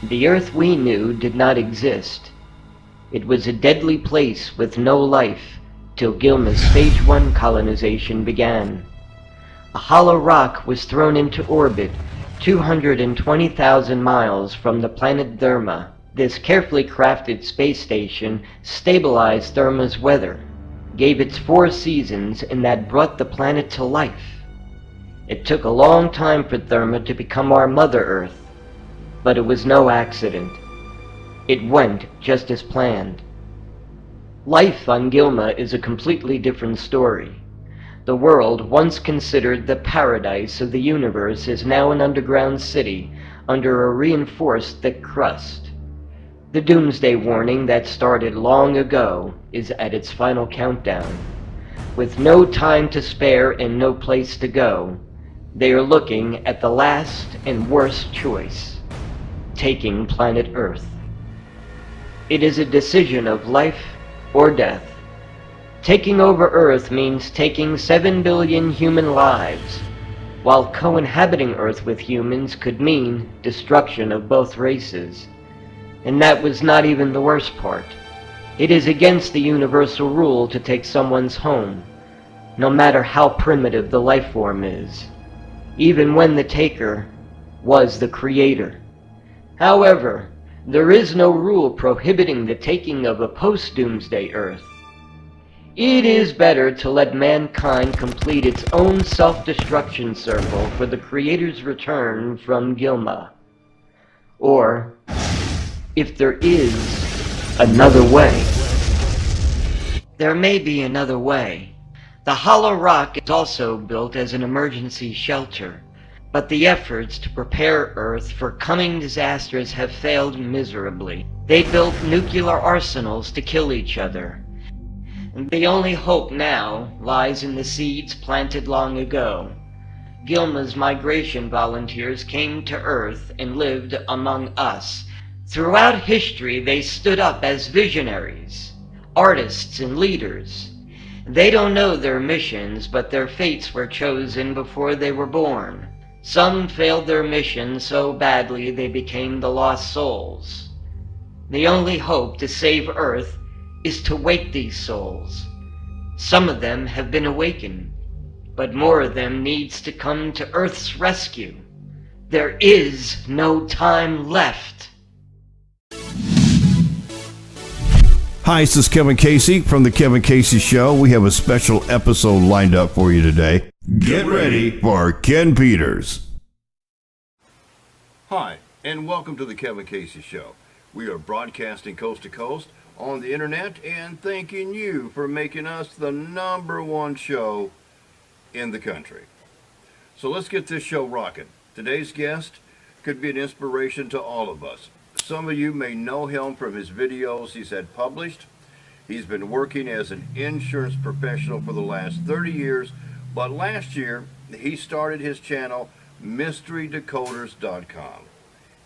The Earth we knew did not exist. It was a deadly place with no life till Gilma's Stage 1 colonization began. A hollow rock was thrown into orbit 220,000 miles from the planet Therma. This carefully crafted space station stabilized Therma's weather, gave its 4 seasons, and that brought the planet to life. It took a long time for Therma to become our Mother Earth, but it was no accident. It went just as planned. Life on Gilma is a completely different story. The world, once considered the paradise of the universe, is now an underground city under a reinforced thick crust. The doomsday warning that started long ago is at its final countdown. With no time to spare and no place to go, they are looking at the last and worst choice: taking planet Earth. It is a decision of life or death. Taking over Earth means taking 7 billion human lives, while co-inhabiting Earth with humans could mean destruction of both races. And that was not even the worst part. It is against the universal rule to take someone's home, no matter how primitive the life form is, even when the taker was the creator. However, there is no rule prohibiting the taking of a post-doomsday Earth. It is better to let mankind complete its own self-destruction circle for the Creator's return from Gilma. Or, if there is another way. There may be another way. The hollow rock is also built as an emergency shelter, but the efforts to prepare Earth for coming disasters have failed miserably. They built nuclear arsenals to kill each other. The only hope now lies in the seeds planted long ago. Gilma's migration volunteers came to Earth and lived among us. Throughout history, they stood up as visionaries, artists, and leaders. They don't know their missions, but their fates were chosen before they were born. Some failed their mission so badly they became the lost souls. The only hope to save Earth is to wake these souls. Some of them have been awakened, but more of them needs to come to Earth's rescue. There is no time left. Hi, this is Kevin Casey from The Kevin Casey Show. We have a special episode lined up for you today. Get ready for Ken Peters. Hi, and welcome to The Kevin Casey Show. We are broadcasting coast to coast on the internet and thanking you for making us the #1 show in the country. So let's get this show rocking. Today's guest could be an inspiration to all of us. Some of you may know him from his videos he's had published. He's been working as an insurance professional for the last 30 years, but last year he started his channel MysteryDecoders.com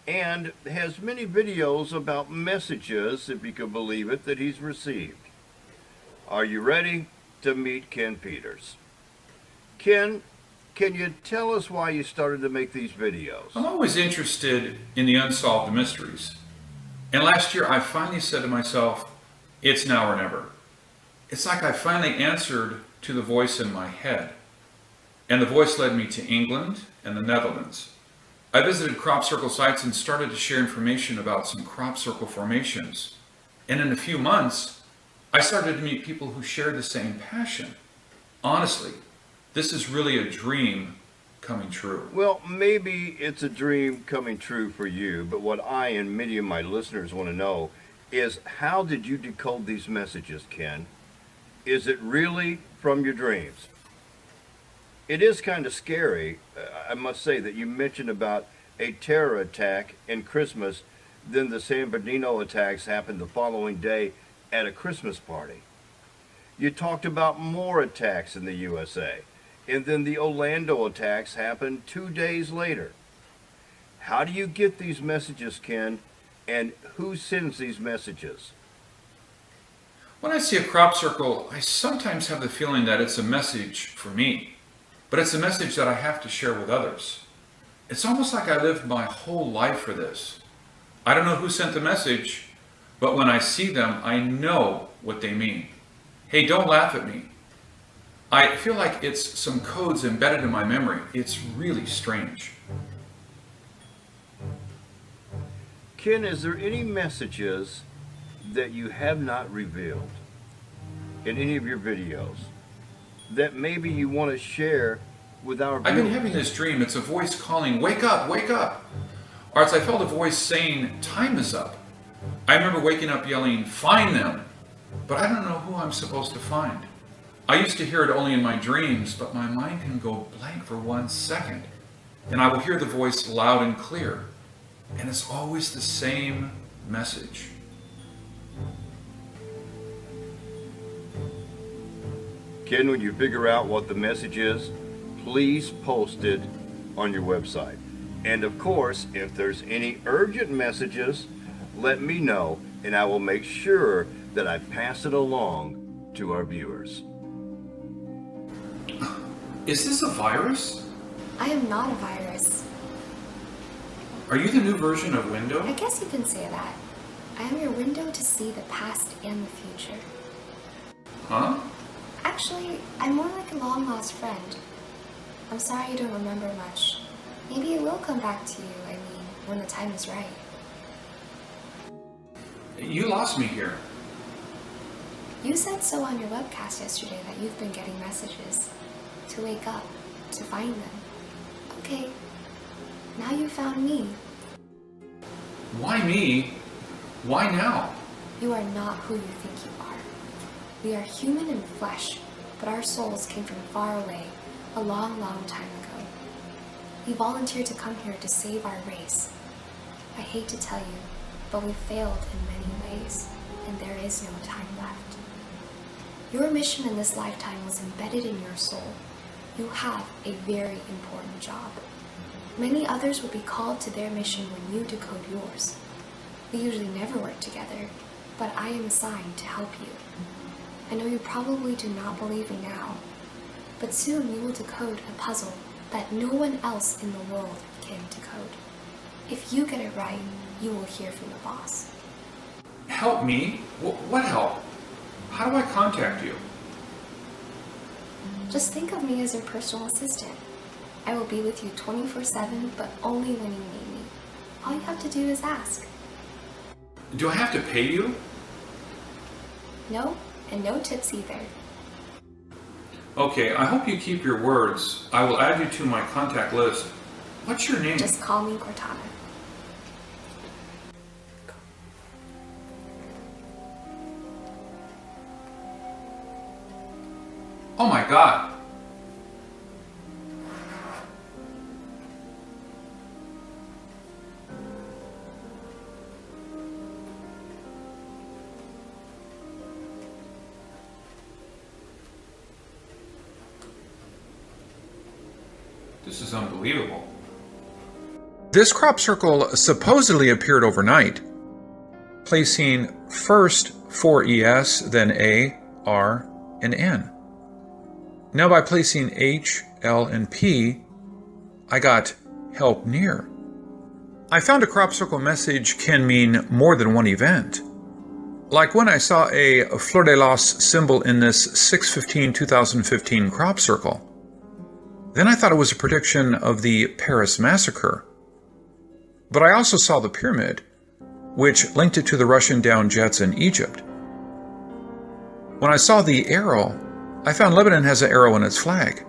and has many videos about messages, if you can believe it, that he's received. Are you ready to meet Ken Peters? Ken, can you tell us why you started to make these videos? I'm always interested in the unsolved mysteries. And last year I finally said to myself, it's now or never. It's like I finally answered to the voice in my head. And the voice led me to England and the Netherlands. I visited crop circle sites and started to share information about some crop circle formations. And in a few months, I started to meet people who shared the same passion. Honestly, this is really a dream coming true. Well, maybe it's a dream coming true for you, but what I and many of my listeners want to know is, how did you decode these messages, Ken? Is it really from your dreams? It is kind of scary, I must say, that you mentioned about a terror attack in Christmas, then the San Bernardino attacks happened the following day at a Christmas party. You talked about more attacks in the USA, and then the Orlando attacks happened 2 days later. How do you get these messages, Ken, and who sends these messages? When I see a crop circle, I sometimes have the feeling that it's a message for me. But it's a message that I have to share with others. It's almost like I lived my whole life for this. I don't know who sent the message, but when I see them, I know what they mean. Hey, don't laugh at me. I feel like it's some codes embedded in my memory. It's really strange. Ken, is there any messages that you have not revealed in any of your videos that maybe you want to share with our viewers? I've been having this dream. It's a voice calling, wake up, wake up. Or it's I felt a voice saying, time is up. I remember waking up yelling, find them. But I don't know who I'm supposed to find. I used to hear it only in my dreams, but my mind can go blank for 1 second. And I will hear the voice loud and clear. And it's always the same message. Ken, when you figure out what the message is, please post it on your website. And of course, if there's any urgent messages, let me know, and I will make sure that I pass it along to our viewers. Is this a virus? I am not a virus. Are you the new version of I Windows? guess you can say that. I am your window to see the past and the future. Huh? Actually, I'm more like a long-lost friend. I'm sorry you don't remember much. Maybe it will come back to you, when the time is right. You lost me here. You said so on your webcast yesterday that you've been getting messages. To wake up, to find them. Okay, now you found me. Why me? Why now? You are not who you think you are. We are human in flesh, but our souls came from far away, a long, long time ago. We volunteered to come here to save our race. I hate to tell you, but we failed in many ways, and there is no time left. Your mission in this lifetime was embedded in your soul. You have a very important job. Many others will be called to their mission when you decode yours. We usually never work together, but I am assigned to help you. I know you probably do not believe me now, but soon you will decode a puzzle that no one else in the world can decode. If you get it right, you will hear from the boss. Help me? What help? How do I contact you? Just think of me as your personal assistant. I will be with you 24/7, but only when you need me. All you have to do is ask. Do I have to pay you? No, and no tips either. Okay, I hope you keep your words. I will add you to my contact list. What's your name? Just call me Cortana. Oh my God. This is unbelievable. This crop circle supposedly appeared overnight, placing first 4 ES, then A, R, and N. Now by placing H, L, and P, I got help near. I found a crop circle message can mean more than one event. Like when I saw a Fleur de Lis symbol in this 6/15/2015 crop circle. Then I thought it was a prediction of the Paris massacre. But I also saw the pyramid, which linked it to the Russian downed jets in Egypt. When I saw the arrow, I found Lebanon has an arrow in its flag.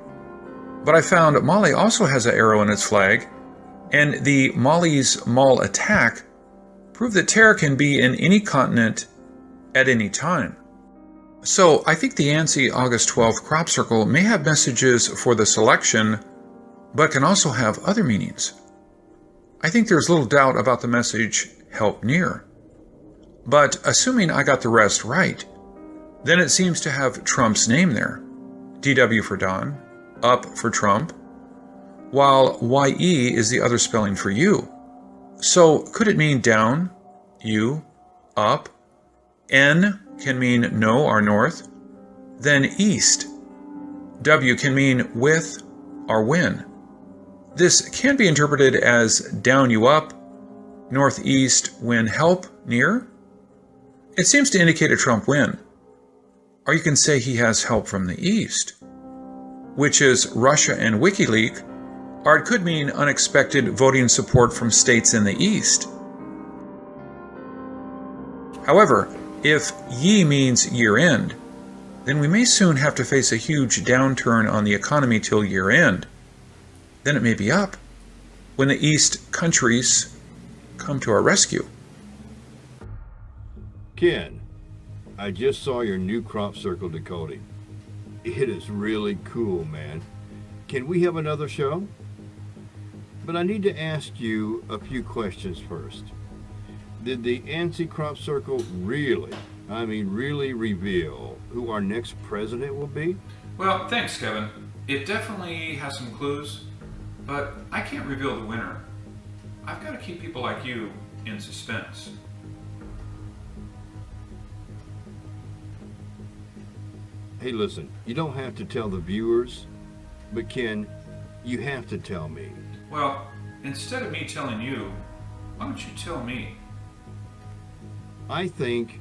But I found Mali also has an arrow in its flag, and the Mali's Mal attack proved that terror can be in any continent at any time. So I think the ANSI August 12th crop circle may have messages for the selection, but can also have other meanings. I think there's little doubt about the message, help near. But assuming I got the rest right, then it seems to have Trump's name there. DW for Don, up for Trump, while YE is the other spelling for you. So could it mean down, you, up? N can mean no or north, then east. W can mean with or when. This can be interpreted as down you up, northeast when help near? It seems to indicate a Trump win. Or you can say he has help from the east, which is Russia and WikiLeaks, or it could mean unexpected voting support from states in the east. However, if ye means year end, then we may soon have to face a huge downturn on the economy till year end. Then it may be up when the East countries come to our rescue. Ken, I just saw your new crop circle decoding. It is really cool, man. Can we have another show? But I need to ask you a few questions first. Did the ANSI crop circle really reveal who our next president will be? Well, thanks, Kevin. It definitely has some clues, but I can't reveal the winner. I've got to keep people like you in suspense. Hey, listen, you don't have to tell the viewers, but Ken, you have to tell me. Well, instead of me telling you, why don't you tell me? I think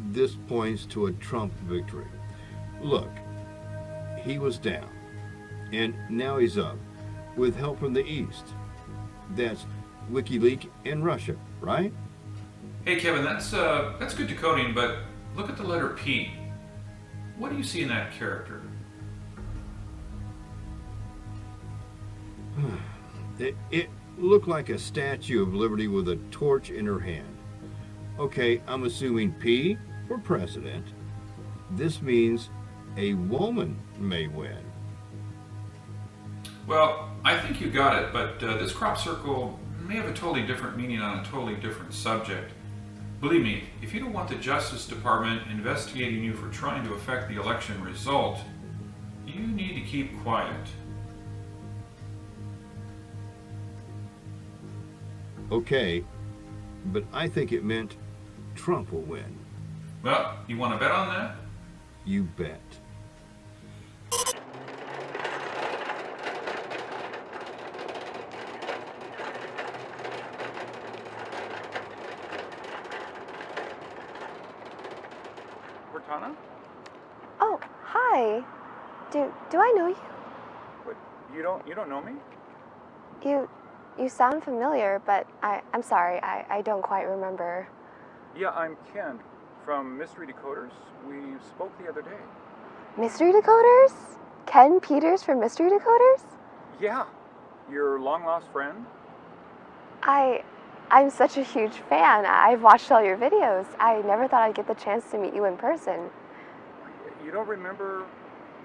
this points to a Trump victory. Look, he was down, and now he's up, with help from the East. That's WikiLeaks and Russia, right? Hey, Kevin, that's good decoding, but look at the letter P. What do you see in that character? It looked like a Statue of Liberty with a torch in her hand. Okay, I'm assuming P for president. This means a woman may win. Well, I think you got it, but this crop circle may have a totally different meaning on a totally different subject. Believe me, if you don't want the Justice Department investigating you for trying to affect the election result, you need to keep quiet. Okay, but I think it meant Trump will win. Well, you want to bet on that? You bet. Cortana? Oh, hi. Do I know you? What, you don't know me? You sound familiar, but I'm sorry, I don't quite remember. Yeah, I'm Ken from Mystery Decoders. We spoke the other day. Mystery Decoders? Ken Peters from Mystery Decoders? Yeah, your long lost friend. I'm such a huge fan. I've watched all your videos. I never thought I'd get the chance to meet you in person. You don't remember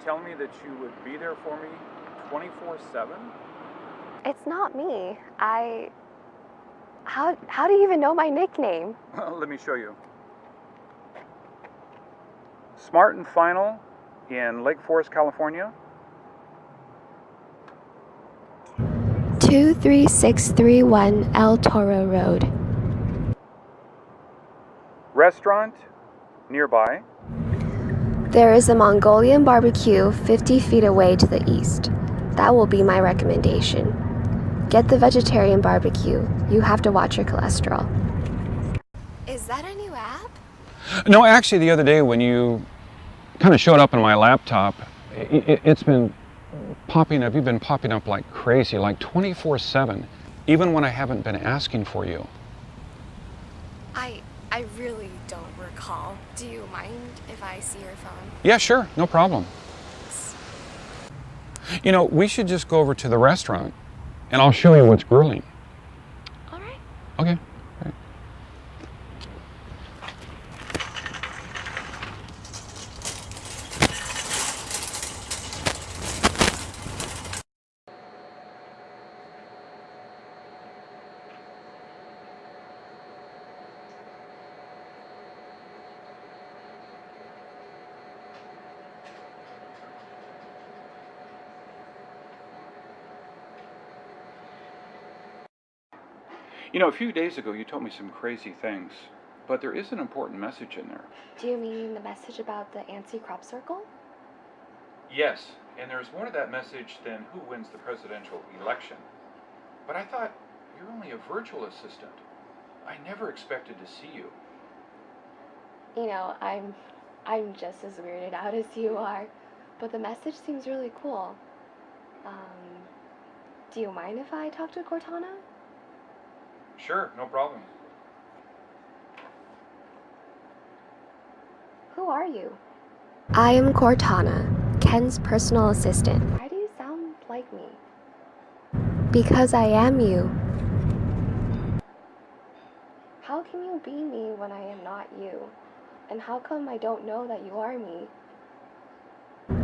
telling me that you would be there for me 24/7? It's not me. How do you even know my nickname? Let me show you. Smart and Final in Lake Forest, California. 23631 El Toro Road. Restaurant nearby. There is a Mongolian barbecue 50 feet away to the east. That will be my recommendation. Get the vegetarian barbecue. You have to watch your cholesterol. Is that a new app? No, actually, the other day when you kind of showed up on my laptop, it's been popping up. You've been popping up like crazy, like 24/7, even when I haven't been asking for you. I really don't recall. Do you mind if I see your phone? Yeah, sure, no problem. You know, we should just go over to the restaurant, and I'll show you what's grilling. All right. Okay. Great. You know, a few days ago you told me some crazy things, but there is an important message in there. Do you mean the message about the ANSI crop circle? Yes, and there's more to that message than who wins the presidential election. But I thought you're only a virtual assistant. I never expected to see you. You know, I'm just as weirded out as you are, but the message seems really cool. Do you mind if I talk to Cortana? Sure, no problem. Who are you? I am Cortana, Ken's personal assistant. Why do you sound like me? Because I am you. How can you be me when I am not you? And how come I don't know that you are me?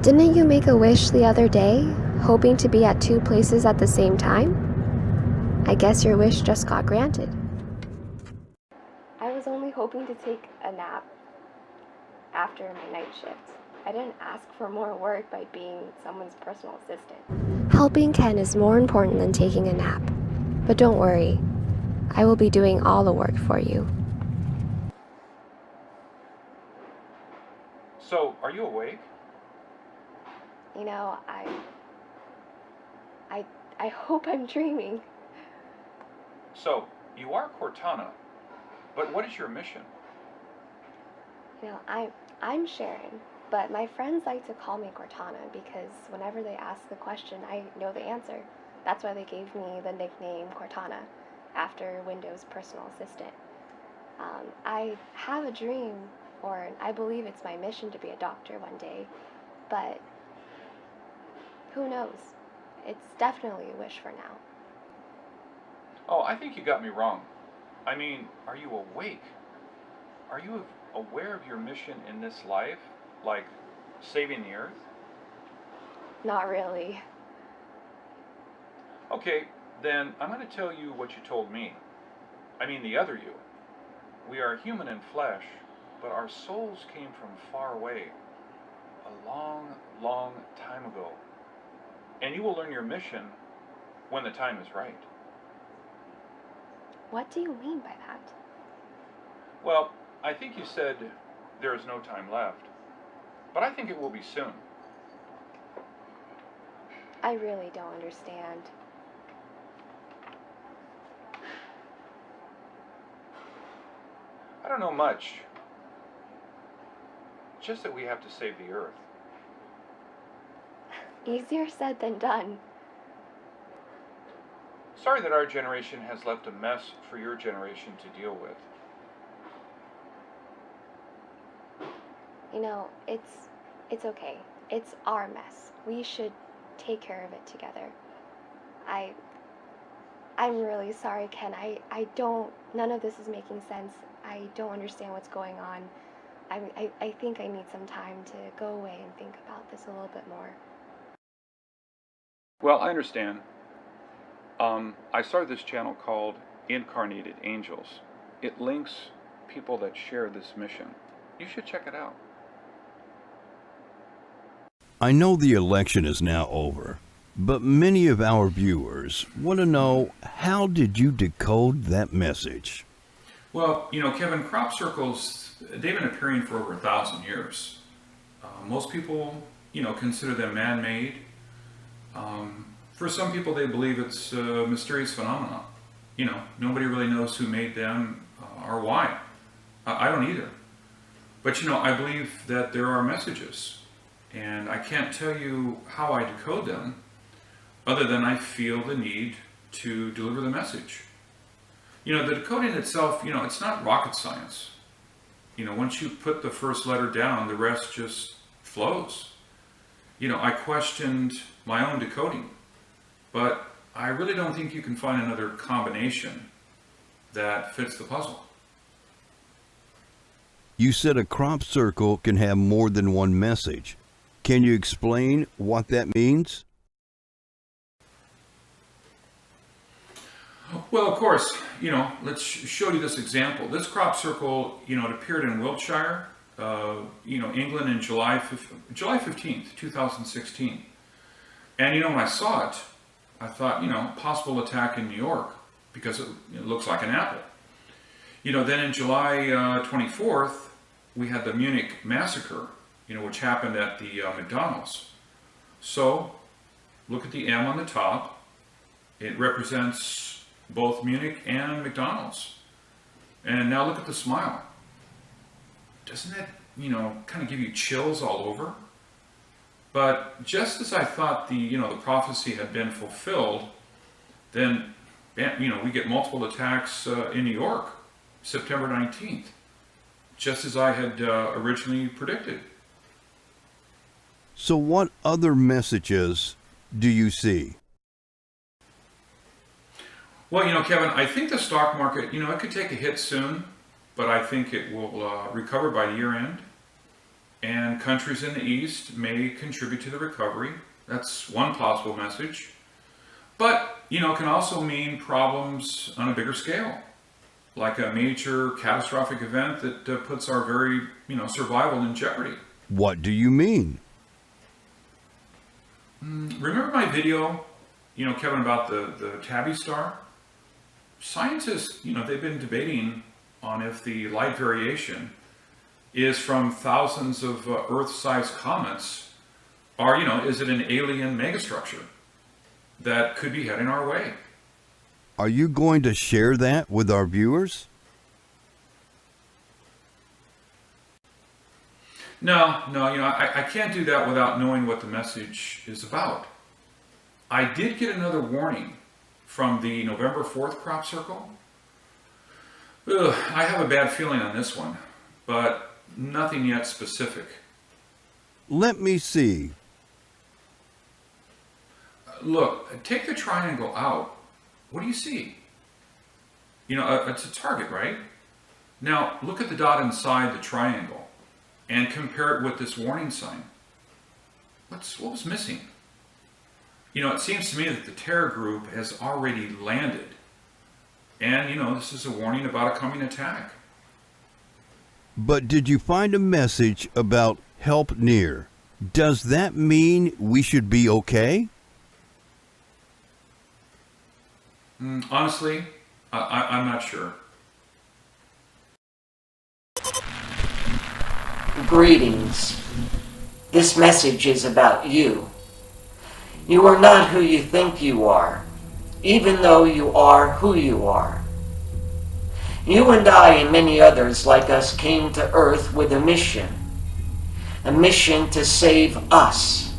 Didn't you make a wish the other day, hoping to be at two places at the same time? I guess your wish just got granted. I was only hoping to take a nap after my night shift. I didn't ask for more work by being someone's personal assistant. Helping Ken is more important than taking a nap. But don't worry, I will be doing all the work for you. So, are you awake? You know, I hope I'm dreaming. So, you are Cortana, but what is your mission? You know, I'm Sharon, but my friends like to call me Cortana because whenever they ask the question, I know the answer. That's why they gave me the nickname Cortana, after Windows' personal assistant. I have a dream, or I believe it's my mission to be a doctor one day, but who knows? It's definitely a wish for now. Oh, I think you got me wrong. I mean, are you awake? Are you aware of your mission in this life? Like, saving the Earth? Not really. Okay, then I'm going to tell you what you told me. I mean, the other you. We are human in flesh, but our souls came from far away, a long, long time ago. And you will learn your mission when the time is right. What do you mean by that? Well, I think you said there is no time left, but I think it will be soon. I really don't understand. I don't know much. Just that we have to save the Earth. Easier said than done. Sorry that our generation has left a mess for your generation to deal with. You know, it's okay. It's our mess. We should take care of it together. I'm really sorry, Ken. None of this is making sense. I don't understand what's going on. I think I need some time to go away and think about this a little bit more. Well, I understand. I started this channel called Incarnated Angels. It links people that share this mission. You should check it out. I know the election is now over, but many of our viewers want to know, how did you decode that message? Well, you know, Kevin, crop circles, they've been appearing for over 1,000 years. Most people, consider them man-made. For some people, they believe it's a mysterious phenomenon. Nobody really knows who made them or why. I don't either. But, I believe that there are messages. And I can't tell you how I decode them, other than I feel the need to deliver the message. The decoding itself, it's not rocket science. Once you put the first letter down, the rest just flows. I questioned my own decoding, but I really don't think you can find another combination that fits the puzzle. You said a crop circle can have more than one message. Can you explain what that means? Well, of course, let's show you this example. This crop circle, it appeared in Wiltshire, England in July 15th, 2016. And, when I saw it, I thought, possible attack in New York, because it looks like an apple. Then in July 24th, we had the Munich massacre, which happened at the McDonald's. So, look at the M on the top. It represents both Munich and McDonald's. And now look at the smile. Doesn't that, kind of give you chills all over? But just as I thought the prophecy had been fulfilled, then, we get multiple attacks in New York, September 19th, just as I had originally predicted. So what other messages do you see? Well, Kevin, I think the stock market, it could take a hit soon, but I think it will recover by the year end. And countries in the East may contribute to the recovery. That's one plausible message. But, it can also mean problems on a bigger scale, like a major catastrophic event that puts our very, survival in jeopardy. What do you mean? Remember my video, Kevin, about the Tabby star? Scientists, they've been debating on if the light variation is from thousands of Earth-sized comets, or, is it an alien megastructure that could be heading our way? Are you going to share that with our viewers? No, I can't do that without knowing what the message is about. I did get another warning from the November 4th crop circle. I have a bad feeling on this one, but nothing yet specific. Let me see. Look, take the triangle out. What do you see? It's a target, right? Now, look at the dot inside the triangle and compare it with this warning sign. What was missing? It seems to me that the terror group has already landed. And, this is a warning about a coming attack. But did you find a message about help near? Does that mean we should be okay? Honestly, I'm not sure. Greetings. This message is about you. You are not who you think you are, even though you are who you are. You and I and many others like us came to Earth with a mission to save us,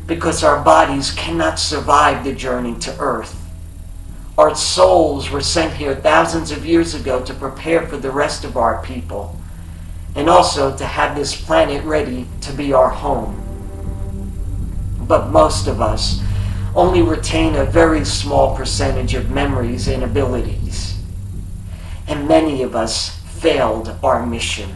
because our bodies cannot survive the journey to Earth. Our souls were sent here thousands of years ago to prepare for the rest of our people, and also to have this planet ready to be our home. But most of us only retain a very small percentage of memories and abilities. And many of us failed our mission.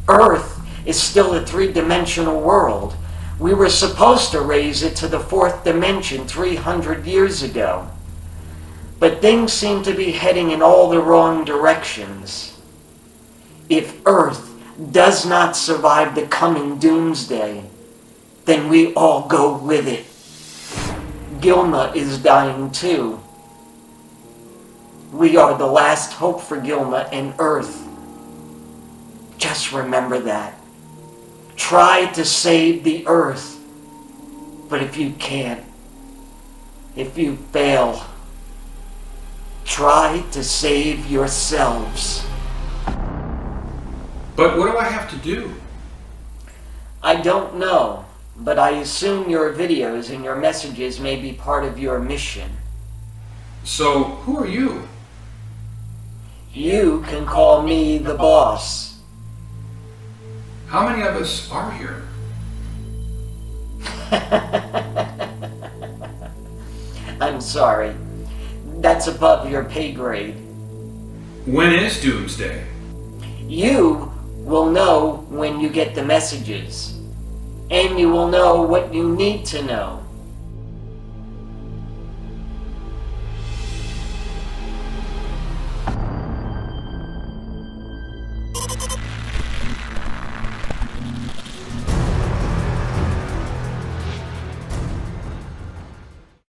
Earth is still a three-dimensional world. We were supposed to raise it to the fourth dimension 300 years ago. But things seem to be heading in all the wrong directions. If Earth does not survive the coming doomsday, then we all go with it. Gilma is dying too. We are the last hope for Gilma and Earth. Just remember that. Try to save the Earth. But if you can't, if you fail, try to save yourselves. But what do I have to do? I don't know, but I assume your videos and your messages may be part of your mission. So, who are you? You can call me the boss. How many of us are here? I'm sorry. That's above your pay grade. When is Doomsday? You will know when you get the messages. And you will know what you need to know.